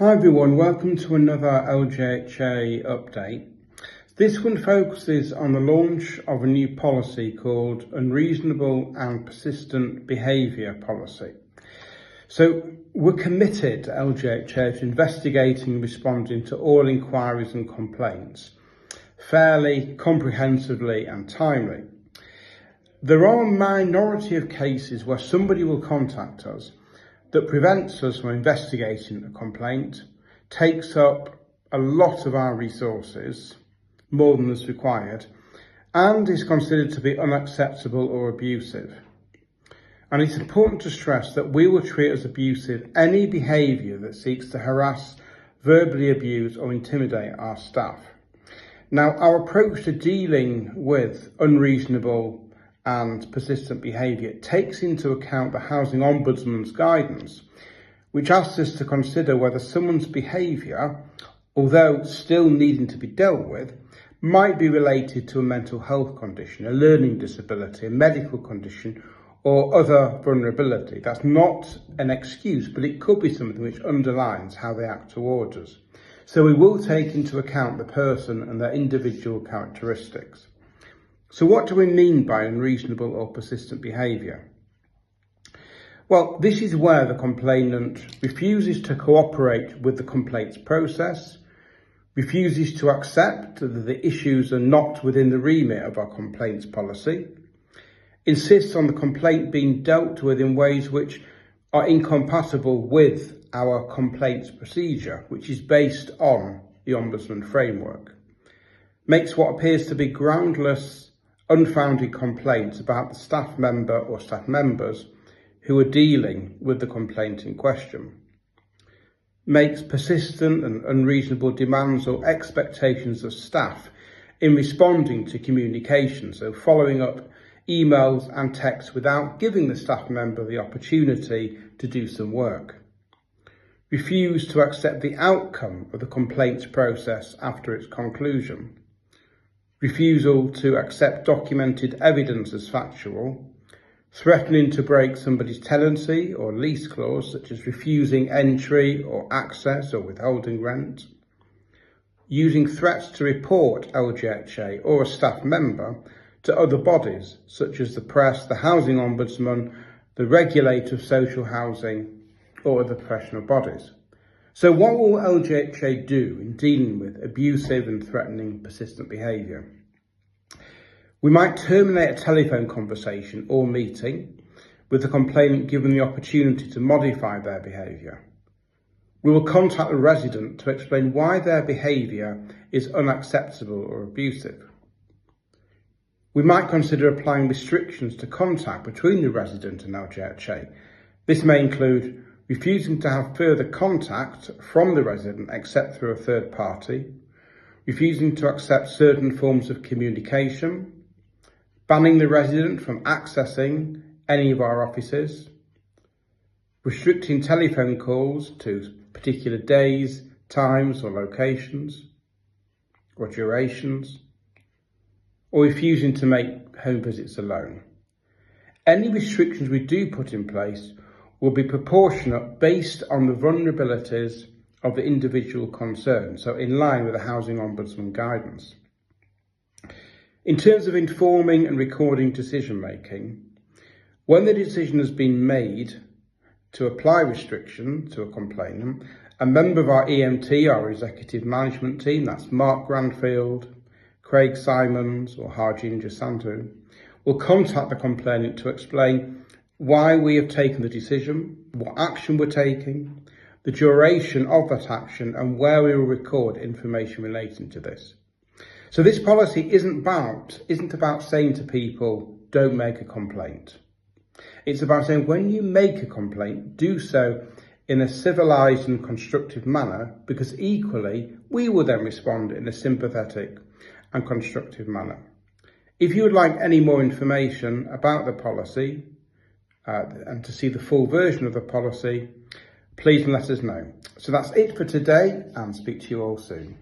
Hi everyone, welcome to another LJHA update. This one focuses on the launch of a new policy called Unreasonable and Persistent Behaviour Policy. So we're committed to LJHA to investigating and responding to all inquiries and complaints fairly, comprehensively and timely. There are a minority of cases where somebody will contact us that prevents us from investigating a complaint, takes up a lot of our resources, more than is required, and is considered to be unacceptable or abusive. And it's important to stress that we will treat as abusive any behaviour that seeks to harass, verbally abuse or intimidate our staff. Now, our approach to dealing with unreasonable and persistent behaviour takes into account the Housing Ombudsman's guidance, which asks us to consider whether someone's behaviour, although still needing to be dealt with, might be related to a mental health condition, a learning disability, a medical condition, or other vulnerability. That's not an excuse, but it could be something which underlines how they act towards us. So we will take into account the person and their individual characteristics. So what do we mean by unreasonable or persistent behaviour? Well, this is where the complainant refuses to cooperate with the complaints process, refuses to accept that the issues are not within the remit of our complaints policy, insists on the complaint being dealt with in ways which are incompatible with our complaints procedure, which is based on the Ombudsman framework, makes what appears to be groundless, unfounded complaints about the staff member or staff members who are dealing with the complaint in question, makes persistent and unreasonable demands or expectations of staff in responding to communication, so following up emails and texts without giving the staff member the opportunity to do some work, refuse to accept the outcome of the complaints process after its conclusion, refusal to accept documented evidence as factual, threatening to break somebody's tenancy or lease clause, such as refusing entry or access or withholding rent, using threats to report LJHA or a staff member to other bodies, such as the press, the Housing Ombudsman, the regulator of social housing, or other professional bodies. So what will LJHA do in dealing with abusive and threatening persistent behaviour? We might terminate a telephone conversation or meeting with the complainant given the opportunity to modify their behaviour. We will contact the resident to explain why their behaviour is unacceptable or abusive. We might consider applying restrictions to contact between the resident and LJHA. This may include refusing to have further contact from the resident except through a third party, refusing to accept certain forms of communication, banning the resident from accessing any of our offices, restricting telephone calls to particular days, times or locations or durations, or refusing to make home visits alone. Any restrictions we do put in place will be proportionate based on the vulnerabilities of the individual concerned, so in line with the Housing Ombudsman guidance. In terms of informing and recording decision making, when the decision has been made to apply restriction to a complainant, a member of our EMT, our executive management team, that's Mark Granfield, Craig Simons or Harjin Jasantu, will contact the complainant to explain why we have taken the decision, what action we're taking, the duration of that action, and where we will record information relating to this. So this policy isn't about saying to people, don't make a complaint. It's about saying when you make a complaint, do so in a civilised and constructive manner, because equally we will then respond in a sympathetic and constructive manner. If you would like any more information about the policy and to see the full version of the policy, please let us know. So that's it for today, and speak to you all soon.